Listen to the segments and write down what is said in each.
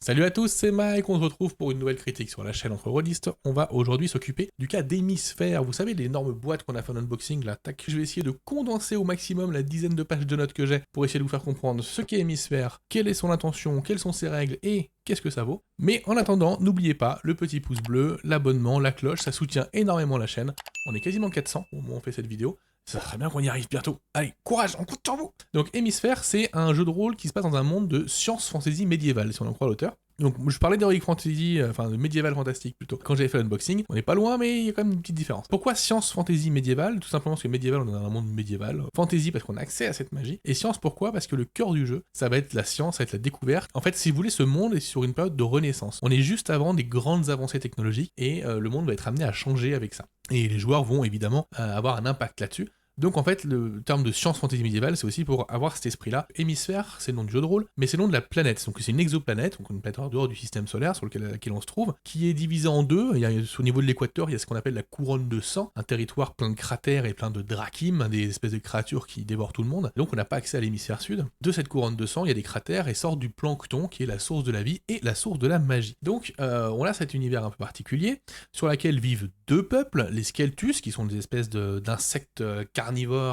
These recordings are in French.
Salut à tous, c'est Mike, on se retrouve pour une nouvelle critique sur la chaîne Entre Rôlistes. On va aujourd'hui s'occuper du cas d'Hémisphère, vous savez l'énorme boîte qu'on a fait en unboxing là, tac. Je vais essayer de condenser au maximum la dizaine de pages de notes que j'ai pour essayer de vous faire comprendre ce qu'est Hémisphère, quelle est son intention, quelles sont ses règles et qu'est-ce que ça vaut. Mais en attendant, n'oubliez pas le petit pouce bleu, l'abonnement, la cloche, ça soutient énormément la chaîne. On est quasiment 400 au moment où on fait cette vidéo. Ça serait bien qu'on y arrive bientôt. Allez, courage, on compte sur vous. Donc Hémisphère, c'est un jeu de rôle qui se passe dans un monde de science fantasy médiévale, si on en croit l'auteur. Donc je parlais d'Heroic Fantasy, enfin de médiéval fantastique plutôt, quand j'avais fait l'unboxing. On n'est pas loin, mais il y a quand même une petite différence. Pourquoi science fantasy médiévale? Tout simplement parce que médiéval, on est dans un monde médiéval. Fantasy parce qu'on a accès à cette magie. Et science pourquoi? Parce que le cœur du jeu, ça va être la science, ça va être la découverte. En fait, si vous voulez, ce monde est sur une période de renaissance. On est juste avant des grandes avancées technologiques et le monde va être amené à changer avec ça. Et les joueurs vont évidemment avoir un impact là-dessus. Donc en fait, le terme de science fantasy médiévale, c'est aussi pour avoir cet esprit-là. Hémisphère, c'est le nom du jeu de rôle, mais c'est le nom de la planète. Donc c'est une exoplanète, donc une planète en dehors du système solaire sur laquelle on se trouve, qui est divisée en deux. Au niveau de l'équateur, il y a ce qu'on appelle la couronne de sang, un territoire plein de cratères et plein de drakim, des espèces de créatures qui dévorent tout le monde. Donc on n'a pas accès à l'hémisphère sud. De cette couronne de sang, il y a des cratères et sort du plancton, qui est la source de la vie et la source de la magie. Donc on a cet univers un peu particulier, sur lequel vivent deux peuples, les Skeltus, qui sont des espèces d'insectes carnivores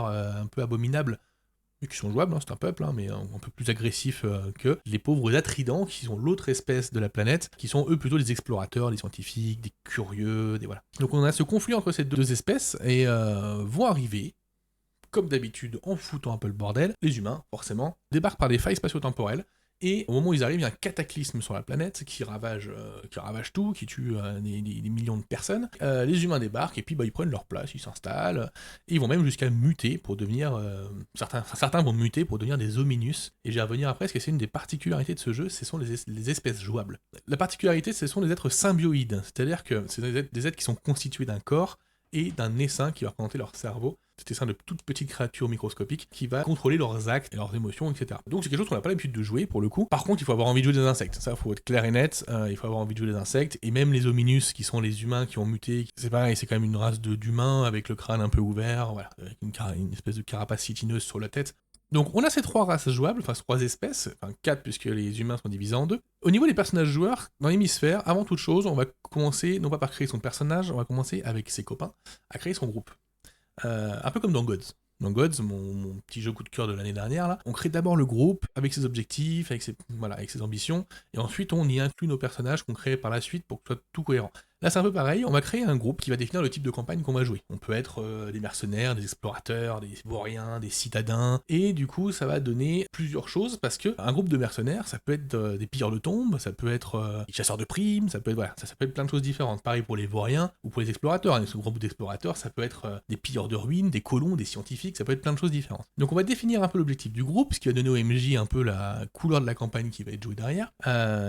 un peu abominables, mais qui sont jouables, hein, c'est un peuple, hein, mais un peu plus agressif que les pauvres Atridans, qui sont l'autre espèce de la planète, qui sont eux plutôt des explorateurs, des scientifiques, des curieux, des voilà. Donc on a ce conflit entre ces deux espèces, et vont arriver, comme d'habitude, en foutant un peu le bordel, les humains, forcément, débarquent par des failles spatio-temporelles, et au moment où ils arrivent, il y a un cataclysme sur la planète qui ravage tout, qui tue des millions de personnes. Les humains débarquent et puis ils prennent leur place, ils s'installent, et ils vont même jusqu'à muter pour devenir... certains vont muter pour devenir des hominus, et j'y revenir après parce que c'est une des particularités de ce jeu, ce sont les espèces jouables. La particularité, ce sont des êtres symbioïdes, c'est-à-dire que c'est des êtres qui sont constitués d'un corps et d'un essaim qui va représenter leur cerveau. Cet essaim de toutes petites créatures microscopiques qui va contrôler leurs actes et leurs émotions, etc. Donc c'est quelque chose qu'on n'a pas l'habitude de jouer pour le coup. Par contre, il faut avoir envie de jouer des insectes. Ça, faut être clair et net. Il faut avoir envie de jouer des insectes. Et même les hominus, qui sont les humains qui ont muté, c'est pareil, c'est quand même une race d'humains avec le crâne un peu ouvert, voilà, avec une espèce de carapace chitineuse sur la tête. Donc on a ces trois races jouables, enfin ces trois espèces, enfin 4 puisque les humains sont divisés en deux. Au niveau des personnages joueurs, dans l'hémisphère, avant toute chose, on va commencer, non pas par créer son personnage, on va commencer avec ses copains, à créer son groupe. Un peu comme dans Gods. Dans Gods, mon petit jeu coup de cœur de l'année dernière, là, on crée d'abord le groupe avec ses objectifs, avec ses ambitions, et ensuite on y inclut nos personnages qu'on crée par la suite pour que ce soit tout cohérent. Là c'est un peu pareil, on va créer un groupe qui va définir le type de campagne qu'on va jouer. On peut être des mercenaires, des explorateurs, des vauriens, des citadins, et du coup ça va donner plusieurs choses, parce que un groupe de mercenaires, ça peut être des pilleurs de tombes, ça peut être des chasseurs de primes, ça peut être, voilà, ça peut être plein de choses différentes. Pareil pour les vauriens ou pour les explorateurs, hein. Ce groupe d'explorateurs, ça peut être des pilleurs de ruines, des colons, des scientifiques, ça peut être plein de choses différentes. Donc on va définir un peu l'objectif du groupe, ce qui va donner au MJ un peu la couleur de la campagne qui va être jouée derrière.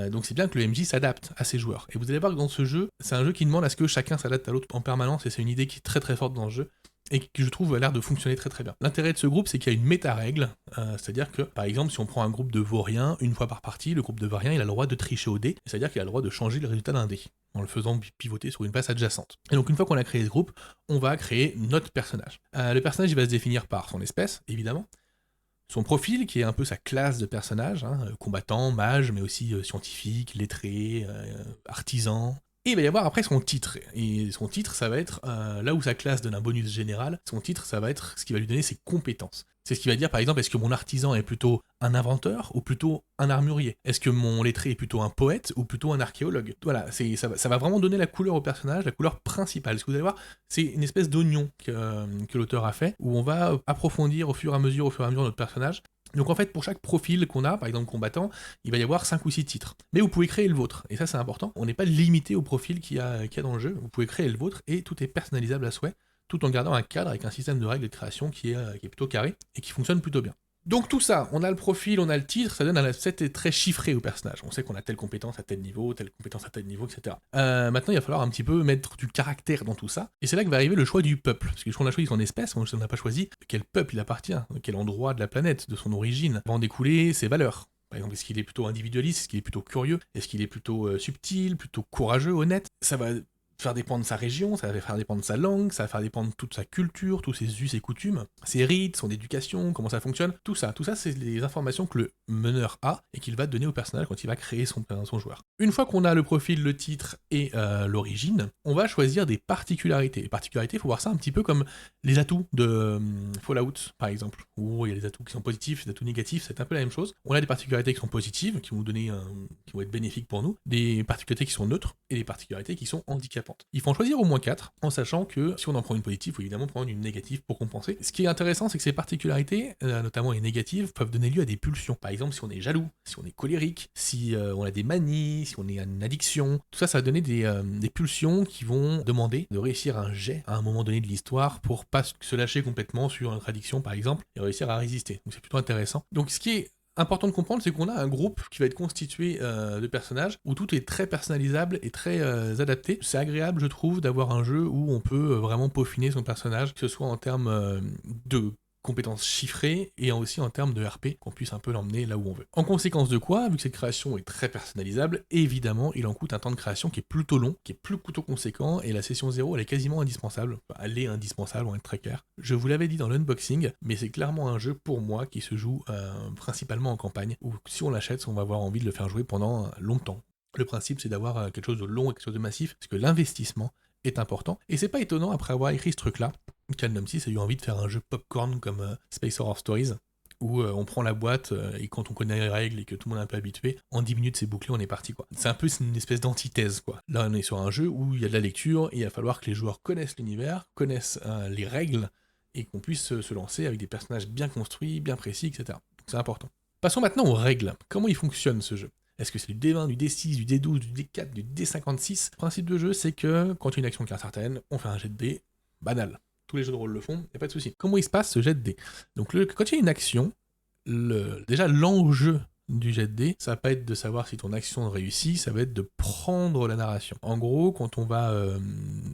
Donc c'est bien que le MJ s'adapte à ses joueurs. Et vous allez voir que dans ce jeu, c'est un jeu qui demande à ce que chacun s'adapte à l'autre en permanence, et c'est une idée qui est très très forte dans le jeu, et qui je trouve a l'air de fonctionner très très bien. L'intérêt de ce groupe, c'est qu'il y a une méta-règle, c'est-à-dire que, par exemple, si on prend un groupe de vauriens, une fois par partie, le groupe de vauriens, il a le droit de tricher au dé, c'est-à-dire qu'il a le droit de changer le résultat d'un dé, en le faisant pivoter sur une face adjacente. Et donc une fois qu'on a créé ce groupe, on va créer notre personnage. Le personnage, il va se définir par son espèce, évidemment, son profil, qui est un peu sa classe de personnage, hein, combattant, mage, mais aussi scientifique, lettré, artisan. Et il va y avoir après son titre, et son titre ça va être, là où sa classe donne un bonus général, son titre ça va être ce qui va lui donner ses compétences. C'est ce qui va dire par exemple, est-ce que mon artisan est plutôt un inventeur ou plutôt un armurier? Est-ce que mon lettré est plutôt un poète ou plutôt un archéologue? Voilà, ça va vraiment donner la couleur au personnage, la couleur principale. Ce que vous allez voir, c'est une espèce d'oignon que l'auteur a fait, où on va approfondir au fur et à mesure notre personnage. Donc en fait, pour chaque profil qu'on a, par exemple combattant, il va y avoir 5 ou 6 titres. Mais vous pouvez créer le vôtre, et ça c'est important, on n'est pas limité au profil qu'il y a dans le jeu, vous pouvez créer le vôtre, et tout est personnalisable à souhait, tout en gardant un cadre avec un système de règles et de création qui est plutôt carré, et qui fonctionne plutôt bien. Donc tout ça, on a le profil, on a le titre, ça donne un set très chiffré au personnage. On sait qu'on a telle compétence à tel niveau, telle compétence à tel niveau, etc. Maintenant, il va falloir un petit peu mettre du caractère dans tout ça. Et c'est là que va arriver le choix du peuple. Parce que on a choisi son espèce, on n'a pas choisi quel peuple il appartient, quel endroit de la planète, de son origine, va en découler ses valeurs. Par exemple, est-ce qu'il est plutôt individualiste, est-ce qu'il est plutôt curieux, est-ce qu'il est plutôt subtil, plutôt courageux, honnête? Ça va faire dépendre sa région, ça va faire dépendre sa langue, ça va faire dépendre toute sa culture, tous ses us et coutumes, ses rites, son éducation, comment ça fonctionne, tout ça c'est les informations que le meneur a et qu'il va donner au personnage quand il va créer son joueur. Une fois qu'on a le profil, le titre et l'origine, on va choisir des particularités. Les particularités, il faut voir ça un petit peu comme les atouts de Fallout, par exemple, où il y a des atouts qui sont positifs, des atouts négatifs, c'est un peu la même chose. On a des particularités qui sont positives, qui vont être bénéfiques pour nous, des particularités qui sont neutres et des particularités qui sont handicapantes. Il faut en choisir au moins 4, en sachant que si on en prend une positive, il faut évidemment prendre une négative pour compenser. Ce qui est intéressant, c'est que ces particularités, notamment les négatives, peuvent donner lieu à des pulsions. Par exemple, si on est jaloux, si on est colérique, si on a des manies, si on est une addiction, tout ça va donner des pulsions qui vont demander de réussir un jet à un moment donné de l'histoire pour pas se lâcher complètement sur notre addiction, par exemple, et réussir à résister. Donc c'est plutôt intéressant. Donc ce qui est important de comprendre, c'est qu'on a un groupe qui va être constitué de personnages où tout est très personnalisable et très adapté. C'est agréable, je trouve, d'avoir un jeu où on peut vraiment peaufiner son personnage, que ce soit en termes de compétences chiffrées et aussi en termes de RP, qu'on puisse un peu l'emmener là où on veut. En conséquence de quoi, vu que cette création est très personnalisable, évidemment, il en coûte un temps de création qui est plutôt long, qui est plutôt conséquent, et la session 0, elle est quasiment indispensable. Enfin, elle est indispensable, on va être très clair. Je vous l'avais dit dans l'unboxing, mais c'est clairement un jeu pour moi qui se joue principalement en campagne, où si on l'achète, on va avoir envie de le faire jouer pendant longtemps. Le principe, c'est d'avoir quelque chose de long et quelque chose de massif, parce que l'investissement est important. Et c'est pas étonnant, après avoir écrit ce truc-là, Calnum 6 a eu envie de faire un jeu popcorn comme Space Horror Stories, où on prend la boîte, et quand on connaît les règles et que tout le monde est un peu habitué, en 10 minutes c'est bouclé, on est parti quoi. C'est un peu une espèce d'antithèse quoi. Là on est sur un jeu où il y a de la lecture, et il va falloir que les joueurs connaissent l'univers, connaissent les règles, et qu'on puisse se lancer avec des personnages bien construits, bien précis, etc. Donc c'est important. Passons maintenant aux règles. Comment il fonctionne ce jeu ? Est-ce que c'est du D20, du D6, du D12, du D4, du D56 ? Le principe de jeu, c'est que quand une action est incertaine, on fait un jet de dés banal. Tous les jeux de rôle le font, il n'y a pas de souci. Comment il se passe ce jet de dés ? Donc quand il y a une action, déjà l'enjeu du jet de dés, ça va pas être de savoir si ton action réussit, ça va être de prendre la narration. En gros, quand on va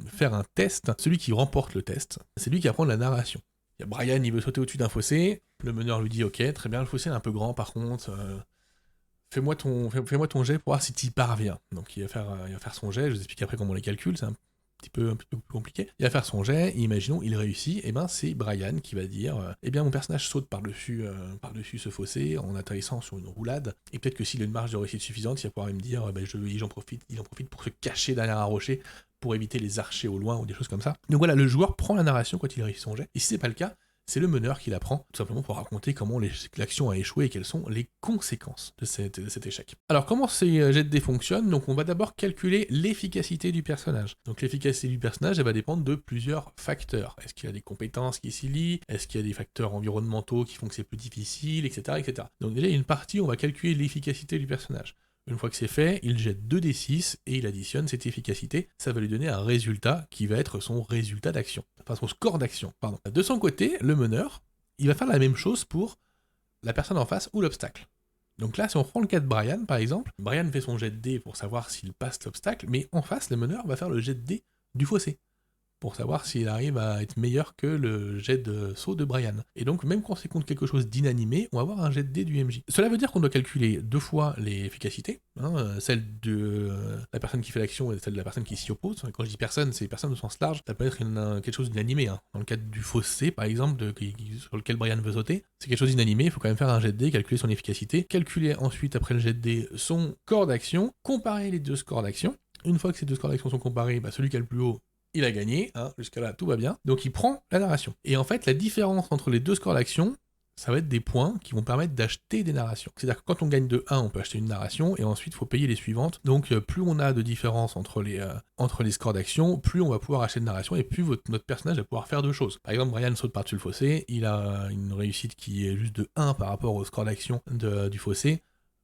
faire un test, celui qui remporte le test, c'est lui qui va prendre la narration. Il y a Brian, il veut sauter au-dessus d'un fossé, le meneur lui dit ok, très bien, le fossé est un peu grand par contre, fais-moi ton jet pour voir si tu y parviens. Donc il va faire son jet, je vous explique après comment on les calcule, c'est un petit peu plus compliqué. Il va faire son jet, et imaginons, il réussit, et ben c'est Brian qui va dire eh bien mon personnage saute par-dessus ce fossé en atterrissant sur une roulade, et peut-être que s'il a une marge de réussite suffisante, il va pouvoir me dire il en profite pour se cacher derrière un rocher pour éviter les archers au loin ou des choses comme ça. Donc voilà, le joueur prend la narration quand il réussit son jet, et si c'est pas le cas, c'est le meneur qui la prend, tout simplement pour raconter comment l'action a échoué et quelles sont les conséquences de cet échec. Alors comment ces jets de dés fonctionnent ? Donc on va d'abord calculer l'efficacité du personnage. Donc l'efficacité du personnage, elle va dépendre de plusieurs facteurs. Est-ce qu'il y a des compétences qui s'y lient ? Est-ce qu'il y a des facteurs environnementaux qui font que c'est plus difficile, etc., etc. Donc déjà il y a une partie où on va calculer l'efficacité du personnage. Une fois que c'est fait, il jette 2d6 et il additionne cette efficacité. Ça va lui donner un résultat qui va être son résultat d'action. Enfin, son score d'action, pardon. De son côté, le meneur, il va faire la même chose pour la personne en face ou l'obstacle. Donc là, si on prend le cas de Brian, par exemple, Brian fait son jet de dés pour savoir s'il passe l'obstacle, mais en face, le meneur va faire le jet de dés du fossé, pour savoir s'il arrive à être meilleur que le jet de saut de Brian. Et donc, même quand c'est contre quelque chose d'inanimé, on va avoir un jet de dés du MJ. Cela veut dire qu'on doit calculer 2 fois les efficacités, celle de la personne qui fait l'action et celle de la personne qui s'y oppose. Quand je dis personne, c'est personne au sens large, ça peut être quelque chose d'inanimé. Dans le cadre du fossé, par exemple, sur lequel Brian veut sauter, c'est quelque chose d'inanimé, il faut quand même faire un jet de dés, calculer son efficacité, calculer ensuite, après le jet de dés, son score d'action, comparer les 2 scores d'action. Une fois que ces 2 scores d'action sont comparés, celui qui a le plus haut, il a gagné, jusqu'à là tout va bien, donc il prend la narration. Et en fait, la différence entre les 2 scores d'action, ça va être des points qui vont permettre d'acheter des narrations. C'est-à-dire que quand on gagne de 1, on peut acheter une narration, et ensuite il faut payer les suivantes. Donc plus on a de différence entre les scores d'action, plus on va pouvoir acheter de narration, et plus notre personnage va pouvoir faire 2 choses. Par exemple, Brian saute par-dessus le fossé, il a une réussite qui est juste de 1 par rapport au score d'action du fossé,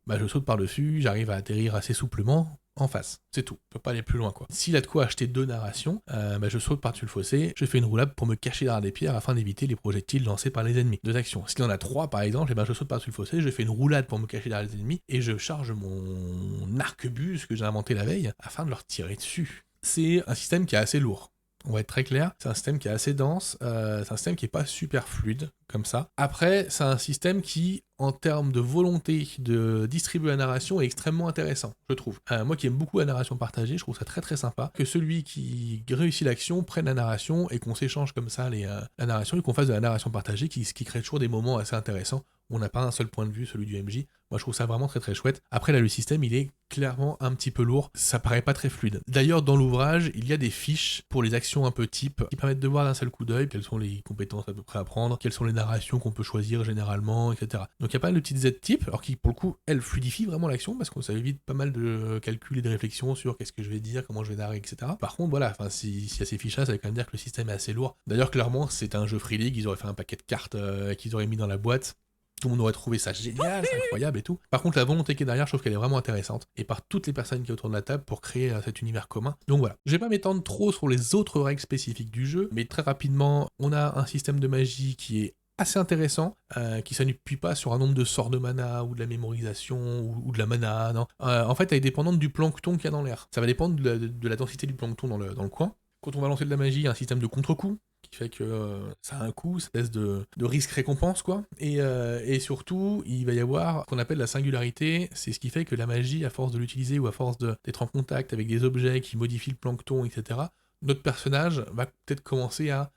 je saute par-dessus, j'arrive à atterrir assez souplement en face, c'est tout, je peux pas aller plus loin quoi. S'il a de quoi acheter 2 narrations, je saute par-dessus le fossé, je fais une roulade pour me cacher derrière des pierres afin d'éviter les projectiles lancés par les ennemis. 2 actions. S'il en a 3 par exemple, je saute par-dessus le fossé, je fais une roulade pour me cacher derrière les ennemis, et je charge mon arquebuse que j'ai inventé la veille afin de leur tirer dessus. C'est un système qui est assez lourd. On va être très clair, c'est un système qui est assez dense, c'est un système qui est pas super fluide, comme ça. Après, c'est un système qui, en termes de volonté de distribuer la narration, est extrêmement intéressant, je trouve. Moi qui aime beaucoup la narration partagée, je trouve ça très très sympa, que celui qui réussit l'action prenne la narration et qu'on s'échange comme ça la narration, et qu'on fasse de la narration partagée, qui crée toujours des moments assez intéressants. On n'a pas un seul point de vue, celui du MJ. Moi, je trouve ça vraiment très très chouette. Après, là, le système, il est clairement un petit peu lourd. Ça paraît pas très fluide. D'ailleurs, dans l'ouvrage, il y a des fiches pour les actions un peu type qui permettent de voir d'un seul coup d'œil quelles sont les compétences à peu près à prendre, quelles sont les narrations qu'on peut choisir généralement, etc. Donc, il y a pas mal de petites Z types, alors qui, pour le coup, elles fluidifient vraiment l'action parce que ça évite pas mal de calculs et de réflexions sur qu'est-ce que je vais dire, comment je vais narrer, etc. Par contre, voilà, s'il y a ces fiches-là, ça veut quand même dire que le système est assez lourd. D'ailleurs, clairement, c'est un jeu Free League, ils auraient fait un paquet de cartes qu'ils auraient mis dans la boîte. Tout le monde aurait trouvé ça génial, c'est incroyable et tout. Par contre, la volonté qui est derrière, je trouve qu'elle est vraiment intéressante. Et par toutes les personnes qui sont autour de la table pour créer cet univers commun. Donc voilà. Je vais pas m'étendre trop sur les autres règles spécifiques du jeu, mais très rapidement, on a un système de magie qui est assez intéressant, qui s'appuie pas sur un nombre de sorts de mana, ou de la mémorisation, ou de la mana, non. En fait, elle est dépendante du plancton qu'il y a dans l'air. Ça va dépendre de la densité du plancton dans le coin. Quand on va lancer de la magie, il y a un système de contre-coup, qui fait que ça a un coût, cette espèce de risque-récompense, quoi. Et surtout, il va y avoir ce qu'on appelle la singularité, c'est ce qui fait que la magie, à force de l'utiliser ou à force d'être en contact avec des objets qui modifient le plancton, etc., notre personnage va peut-être commencer à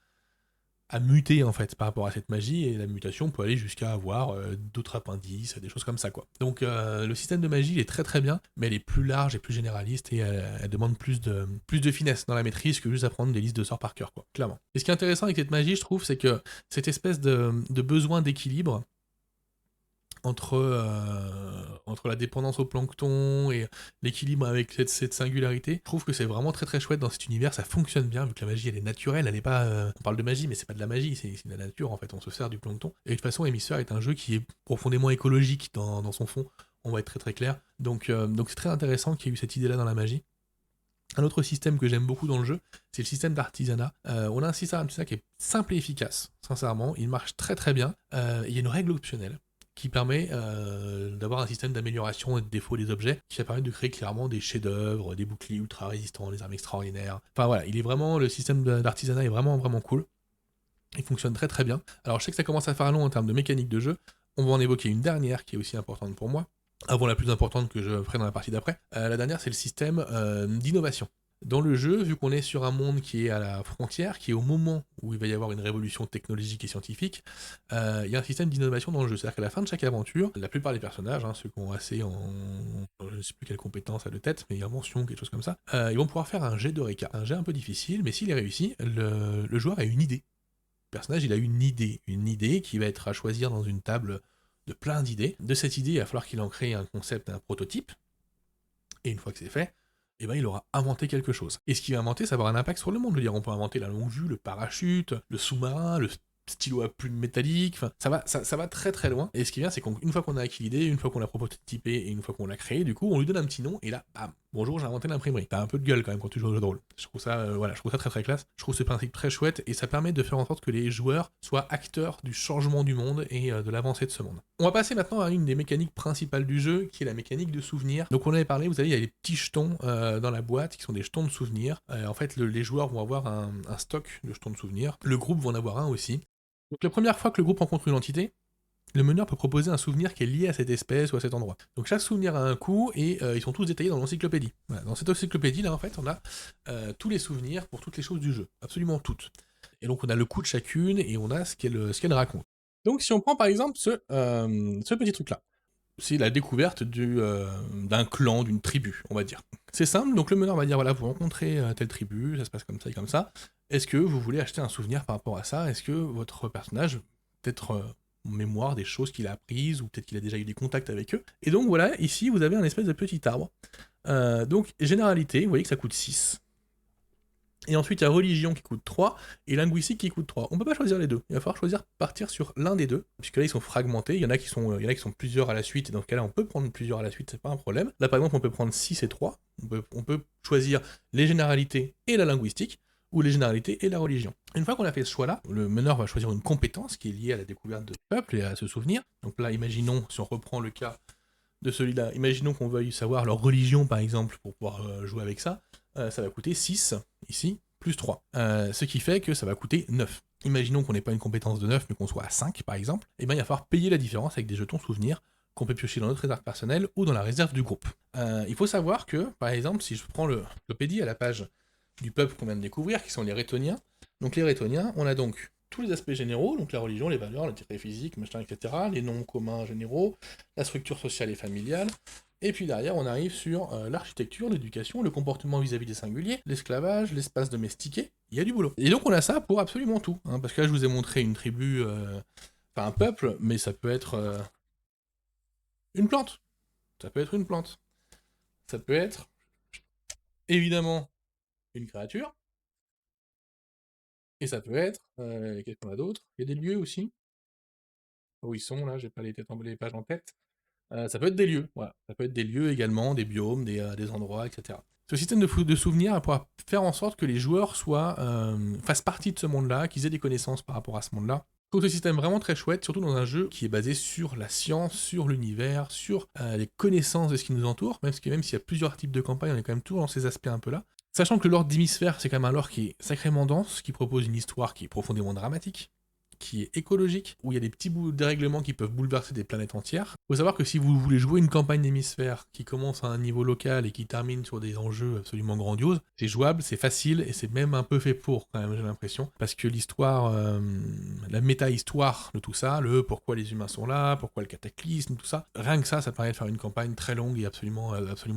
muter en fait par rapport à cette magie, et la mutation peut aller jusqu'à avoir d'autres appendices, des choses comme ça, quoi. Donc le système de magie il est très très bien, mais elle est plus large et plus généraliste, et elle demande plus de finesse dans la maîtrise que juste apprendre des listes de sorts par cœur, quoi, clairement. Et ce qui est intéressant avec cette magie, je trouve, c'est que cette espèce de besoin d'équilibre entre la dépendance au plancton et l'équilibre avec cette singularité, je trouve que c'est vraiment très très chouette dans cet univers, ça fonctionne bien, vu que la magie elle est naturelle, elle n'est pas... on parle de magie, mais c'est pas de la magie, c'est de la nature en fait, on se sert du plancton. Et de toute façon, Hémisphère est un jeu qui est profondément écologique dans son fond, on va être très très clair. Donc c'est très intéressant qu'il y ait eu cette idée-là dans la magie. Un autre système que j'aime beaucoup dans le jeu, c'est le système d'artisanat. On a un système d'artisanat qui est simple et efficace, sincèrement, il marche très très bien. Il y a une règle optionnelle qui permet d'avoir un système d'amélioration et de défaut des objets, qui va permettre de créer clairement des chefs-d'œuvre, des boucliers ultra résistants, des armes extraordinaires. Enfin voilà, le système d'artisanat est vraiment vraiment cool. Il fonctionne très très bien. Alors je sais que ça commence à faire long en termes de mécanique de jeu. On va en évoquer une dernière qui est aussi importante pour moi, avant la plus importante que je ferai dans la partie d'après. La dernière, c'est le système d'innovation. Dans le jeu, vu qu'on est sur un monde qui est à la frontière, qui est au moment où il va y avoir une révolution technologique et scientifique, il y a un système d'innovation dans le jeu. C'est-à-dire qu'à la fin de chaque aventure, la plupart des personnages, ceux qui ont assez je ne sais plus quelle compétence à de tête, mais invention, quelque chose comme ça, ils vont pouvoir faire un jet d'Eureka. Un jet un peu difficile, mais s'il est réussi, le joueur a une idée. Le personnage, il a une idée qui va être à choisir dans une table de plein d'idées. De cette idée, il va falloir qu'il en crée un concept, un prototype, et une fois que c'est fait, eh ben, il aura inventé quelque chose. Et ce qu'il va inventer, ça va avoir un impact sur le monde. Je veux dire, on peut inventer la longue vue, le parachute, le sous-marin, le stylo à plume métallique, enfin, ça va très très loin. Et ce qui vient, c'est qu'une fois qu'on a acquis l'idée, une fois qu'on l'a prototypé et une fois qu'on l'a créé, du coup, on lui donne un petit nom, et là, bam, bonjour, j'ai inventé l'imprimerie. T'as un peu de gueule quand même quand tu joues au jeu de rôle. Je trouve ça, je trouve ça très très classe. Je trouve ce principe très chouette, et ça permet de faire en sorte que les joueurs soient acteurs du changement du monde et de l'avancée de ce monde. On va passer maintenant à une des mécaniques principales du jeu, qui est la mécanique de souvenir. Donc on avait parlé, vous savez, il y a les petits jetons dans la boîte qui sont des jetons de souvenirs. En fait, les joueurs vont avoir un stock de jetons de souvenirs. Le groupe va en avoir un aussi. Donc la première fois que le groupe rencontre une entité, le meneur peut proposer un souvenir qui est lié à cette espèce ou à cet endroit. Donc chaque souvenir a un coût, et ils sont tous détaillés dans l'encyclopédie. Voilà, dans cette encyclopédie là, en fait, on a tous les souvenirs pour toutes les choses du jeu, absolument toutes. Et donc on a le coût de chacune, et on a ce qu'elle raconte. Donc si on prend par exemple ce petit truc là, c'est la découverte d'un clan, d'une tribu, on va dire. C'est simple, donc le meneur va dire, voilà, vous rencontrez telle tribu, ça se passe comme ça et comme ça. Est-ce que vous voulez acheter un souvenir par rapport à ça? Est-ce que votre personnage, peut-être en mémoire des choses qu'il a apprises, ou peut-être qu'il a déjà eu des contacts avec eux? Et donc voilà, ici vous avez un espèce de petit arbre. Donc généralité, vous voyez que ça coûte 6. Et ensuite, il y a religion qui coûte 3, et linguistique qui coûte 3. On peut pas choisir les deux. Il va falloir partir sur l'un des deux, puisque là, ils sont fragmentés. Il y en a qui sont plusieurs à la suite, et dans ce cas-là, on peut prendre plusieurs à la suite, c'est pas un problème. Là, par exemple, on peut prendre 6 et 3. On peut choisir les généralités et la linguistique, ou les généralités et la religion. Une fois qu'on a fait ce choix-là, le meneur va choisir une compétence qui est liée à la découverte de peuple et à ce souvenir. Donc là, imaginons, si on reprend le cas de celui-là, imaginons qu'on veuille savoir leur religion, par exemple, pour pouvoir jouer avec ça. Ça va coûter 6, ici, plus 3. Ce qui fait que ça va coûter 9. Imaginons qu'on n'ait pas une compétence de 9, mais qu'on soit à 5, par exemple. Et bien, il va falloir payer la différence avec des jetons souvenirs qu'on peut piocher dans notre réserve personnelle ou dans la réserve du groupe. Il faut savoir que, par exemple, si je prends le l'encyclopédie à la page du peuple qu'on vient de découvrir, qui sont les Rétoniens. Donc les Rétoniens, on a donc tous les aspects généraux, donc la religion, les valeurs, l'intérêt physique, machin, etc., les noms communs généraux, la structure sociale et familiale, et puis derrière, on arrive sur l'architecture, l'éducation, le comportement vis-à-vis des singuliers, l'esclavage, l'espace domestiqué, il y a du boulot. Et donc on a ça pour absolument tout, hein, parce que là je vous ai montré une tribu, enfin un peuple, mais ça peut être une plante, ça peut être une plante, ça peut être évidemment une créature, et ça peut être, qu'est-ce qu'on a d'autre? Il y a des lieux aussi, où ils sont là, j'ai pas les pages en tête. Ça peut être des lieux, voilà. Ça peut être des lieux également, des biomes, des endroits, etc. Ce système de souvenirs pourra faire en sorte que les joueurs fassent partie de ce monde-là, qu'ils aient des connaissances par rapport à ce monde-là. Je trouve ce système vraiment très chouette, surtout dans un jeu qui est basé sur la science, sur l'univers, sur les connaissances de ce qui nous entoure, même s'il y a plusieurs types de campagnes, on est quand même toujours dans ces aspects un peu là. Sachant que le lore d'Hémisphère, c'est quand même un lore qui est sacrément dense, qui propose une histoire qui est profondément dramatique, qui est écologique, où il y a des petits bouts de dérèglements qui peuvent bouleverser des planètes entières. Il faut savoir que si vous voulez jouer une campagne d'hémisphère qui commence à un niveau local et qui termine sur des enjeux absolument grandioses, c'est jouable, c'est facile, et c'est même un peu fait pour, quand même, j'ai l'impression. Parce que l'histoire, la méta-histoire de tout ça, le pourquoi les humains sont là, pourquoi le cataclysme, tout ça, rien que ça permet de faire une campagne très longue et absolument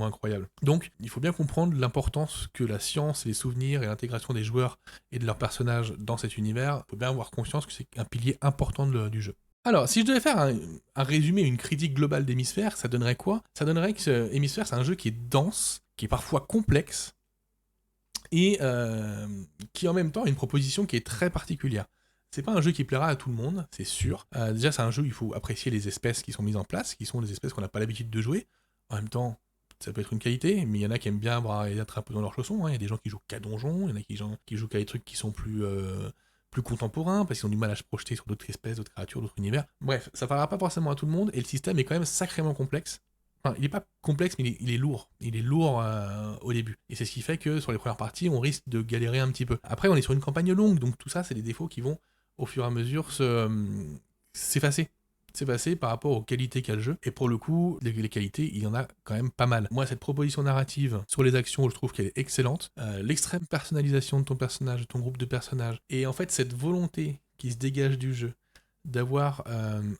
incroyable. Donc, il faut bien comprendre l'importance que la science, les souvenirs et l'intégration des joueurs et de leurs personnages dans cet univers, il faut bien avoir conscience que c'est un pilier important du jeu. Alors, si je devais faire un résumé, une critique globale d'Hémisphère, ça donnerait quoi? Ça donnerait que Hémisphère, c'est un jeu qui est dense, qui est parfois complexe, et qui en même temps a une proposition qui est très particulière. C'est pas un jeu qui plaira à tout le monde, c'est sûr. Déjà, c'est un jeu où il faut apprécier les espèces qui sont mises en place, qui sont des espèces qu'on n'a pas l'habitude de jouer. En même temps, ça peut être une qualité, mais il y en a qui aiment bien être un peu dans leurs chaussons, hein. Il y a des gens qui jouent qu'à donjon, il y en a qui jouent qu'à des trucs qui sont plus contemporains, parce qu'ils ont du mal à se projeter sur d'autres espèces, d'autres créatures, d'autres univers. Bref, ça parlera pas forcément à tout le monde, et le système est quand même sacrément complexe. Enfin, il est pas complexe, mais il est lourd. Il est lourd au début. Et c'est ce qui fait que sur les premières parties, on risque de galérer un petit peu. Après, on est sur une campagne longue, donc tout ça, c'est des défauts qui vont, au fur et à mesure, s'effacer. S'effacer par rapport aux qualités qu'a le jeu. Et pour le coup, les qualités, il y en a quand même pas mal. Moi, cette proposition narrative sur les actions, je trouve qu'elle est excellente. L'extrême personnalisation de ton personnage, de ton groupe de personnages, et en fait, cette volonté qui se dégage du jeu d'avoir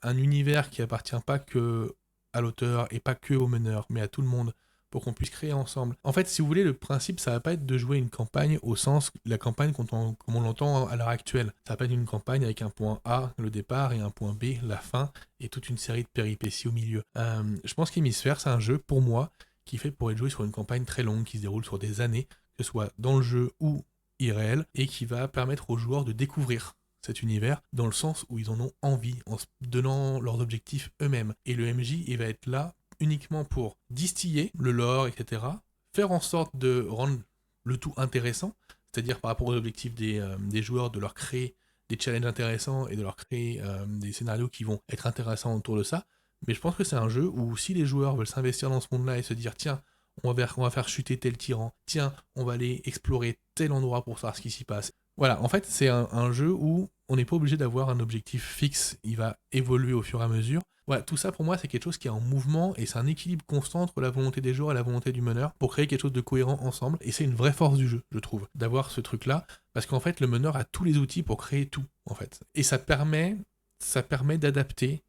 un univers qui appartient pas que à l'auteur et pas que au meneur, mais à tout le monde, pour qu'on puisse créer ensemble. En fait, si vous voulez, le principe, ça va pas être de jouer une campagne au sens, la campagne comme on l'entend à l'heure actuelle. Ça va pas être une campagne avec un point A, le départ, et un point B, la fin, et toute une série de péripéties au milieu. Je pense qu'Hémisphère, c'est un jeu, pour moi, qui est fait pour être joué sur une campagne très longue, qui se déroule sur des années, que ce soit dans le jeu ou irréel, et qui va permettre aux joueurs de découvrir cet univers, dans le sens où ils en ont envie, en se donnant leurs objectifs eux-mêmes. Et le MJ, il va être là uniquement pour distiller le lore, etc., faire en sorte de rendre le tout intéressant, c'est-à-dire par rapport aux objectifs des joueurs, de leur créer des challenges intéressants et de leur créer des scénarios qui vont être intéressants autour de ça. Mais je pense que c'est un jeu où si les joueurs veulent s'investir dans ce monde-là et se dire, tiens, on va faire chuter tel tyran, tiens, on va aller explorer tel endroit pour savoir ce qui s'y passe. Voilà, en fait, c'est un jeu où on n'est pas obligé d'avoir un objectif fixe, il va évoluer au fur et à mesure. Voilà, tout ça pour moi, c'est quelque chose qui est en mouvement et c'est un équilibre constant entre la volonté des joueurs et la volonté du meneur pour créer quelque chose de cohérent ensemble. Et c'est une vraie force du jeu, je trouve, d'avoir ce truc-là, parce qu'en fait, le meneur a tous les outils pour créer tout, en fait. Et ça permet d'adapter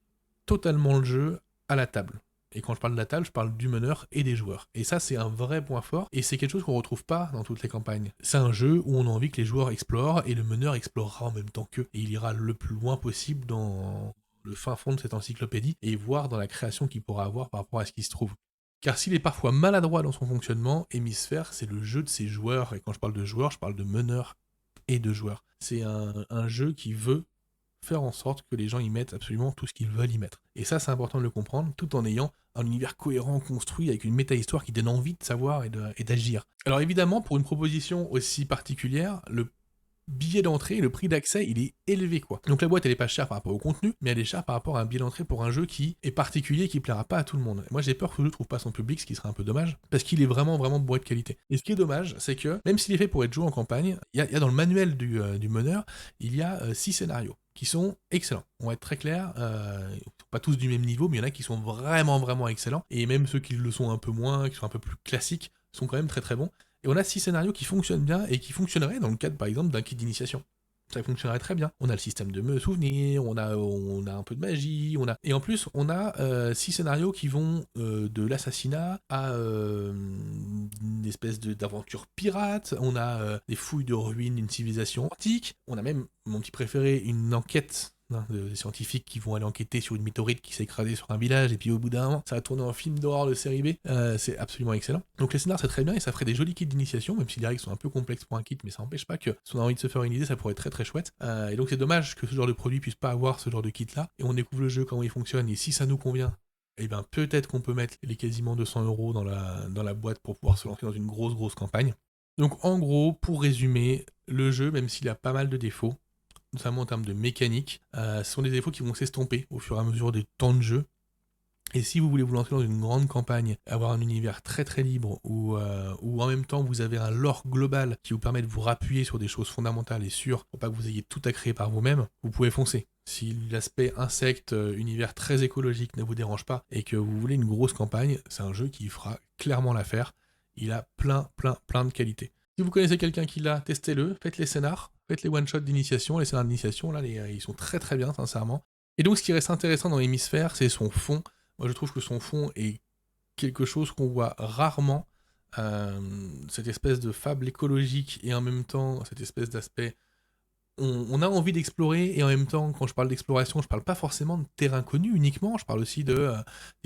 totalement le jeu à la table. Et quand je parle de la table, je parle du meneur et des joueurs. Et ça, c'est un vrai point fort, et c'est quelque chose qu'on retrouve pas dans toutes les campagnes. C'est un jeu où on a envie que les joueurs explorent, et le meneur explorera en même temps qu'eux. Et il ira le plus loin possible dans le fin fond de cette encyclopédie, et voir dans la création qu'il pourra avoir par rapport à ce qui se trouve. Car s'il est parfois maladroit dans son fonctionnement, Hémisphère, c'est le jeu de ses joueurs, et quand je parle de joueurs, je parle de meneurs et de joueurs. C'est un jeu qui veut faire en sorte que les gens y mettent absolument tout ce qu'ils veulent y mettre. Et ça, c'est important de le comprendre, tout en ayant un univers cohérent, construit, avec une méta-histoire qui donne envie de savoir et d'agir. Alors évidemment, pour une proposition aussi particulière, le billet d'entrée, le prix d'accès, il est élevé, quoi. Donc la boîte, elle est pas chère par rapport au contenu, mais elle est chère par rapport à un billet d'entrée pour un jeu qui est particulier et qui plaira pas à tout le monde. Moi, j'ai peur que le jeu trouve pas son public, ce qui serait un peu dommage, parce qu'il est vraiment, vraiment bourré de qualité. Et ce qui est dommage, c'est que, même s'il est fait pour être joué en campagne, il y a dans le manuel du meneur, il y a 6 scénarios qui sont excellents. On va être très clair, ils sont pas tous du même niveau, mais il y en a qui sont vraiment, vraiment excellents, et même ceux qui le sont un peu moins, qui sont un peu plus classiques, sont quand même très très bons. Et on a 6 scénarios qui fonctionnent bien et qui fonctionneraient dans le cadre, par exemple, d'un kit d'initiation. Ça fonctionnerait très bien. On a le système de me souvenir, on a un peu de magie, et en plus, on a 6 scénarios qui vont de l'assassinat à une espèce d'aventure pirate, on a des fouilles de ruines d'une civilisation antique, on a même, mon petit préféré, une enquête des scientifiques qui vont aller enquêter sur une météorite qui s'est écrasée sur un village, et puis au bout d'un moment, ça va tourner en film d'horreur de série B. C'est absolument excellent. Donc les scénars, c'est très bien, et ça ferait des jolis kits d'initiation, même si les règles sont un peu complexes pour un kit, mais ça n'empêche pas que si on a envie de se faire une idée, ça pourrait être très très chouette. Et donc c'est dommage que ce genre de produit puisse pas avoir ce genre de kit-là, et on découvre le jeu, comment il fonctionne, et si ça nous convient, eh bien peut-être qu'on peut mettre les quasiment 200 € dans la boîte pour pouvoir se lancer dans une grosse campagne. Donc en gros, pour résumer, le jeu, même s'il a pas mal de défauts, notamment en termes de mécanique, ce sont des défauts qui vont s'estomper au fur et à mesure des temps de jeu. Et si vous voulez vous lancer dans une grande campagne, avoir un univers très très libre, où en même temps vous avez un lore global qui vous permet de vous rappuyer sur des choses fondamentales et sûres, pour pas que vous ayez tout à créer par vous-même, vous pouvez foncer. Si l'aspect insecte, univers très écologique ne vous dérange pas, et que vous voulez une grosse campagne, c'est un jeu qui fera clairement l'affaire. Il a plein de qualités. Si vous connaissez quelqu'un qui l'a, testez-le, faites les scénars, faites les one-shots d'initiation, les scénars d'initiation, là, ils sont très très bien, sincèrement. Et donc, ce qui reste intéressant dans Hémisphère, c'est son fond. Moi, je trouve que son fond est quelque chose qu'on voit rarement, cette espèce de fable écologique, et en même temps, cette espèce d'aspect... On a envie d'explorer, et en même temps, quand je parle d'exploration, je parle pas forcément de terrain connu uniquement, je parle aussi des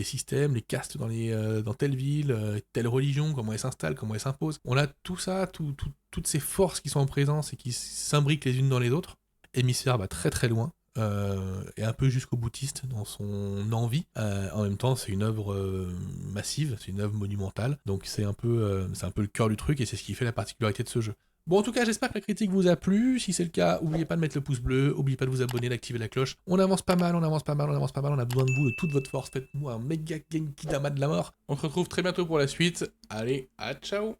systèmes, les castes dans telle ville, telle religion, comment elle s'installe, comment elle s'impose. On a tout ça, toutes ces forces qui sont en présence et qui s'imbriquent les unes dans les autres. Hémisphère va très très loin, et un peu jusqu'au boutiste dans son envie. En même temps, c'est une œuvre massive, c'est une œuvre monumentale, donc c'est un peu le cœur du truc, et c'est ce qui fait la particularité de ce jeu. Bon, en tout cas, j'espère que la critique vous a plu. Si c'est le cas, n'oubliez pas de mettre le pouce bleu, n'oubliez pas de vous abonner, d'activer la cloche. On avance pas mal, on a besoin de vous, de toute votre force. Faites-nous un méga Genki Dama de la mort. On se retrouve très bientôt pour la suite. Allez, à ciao!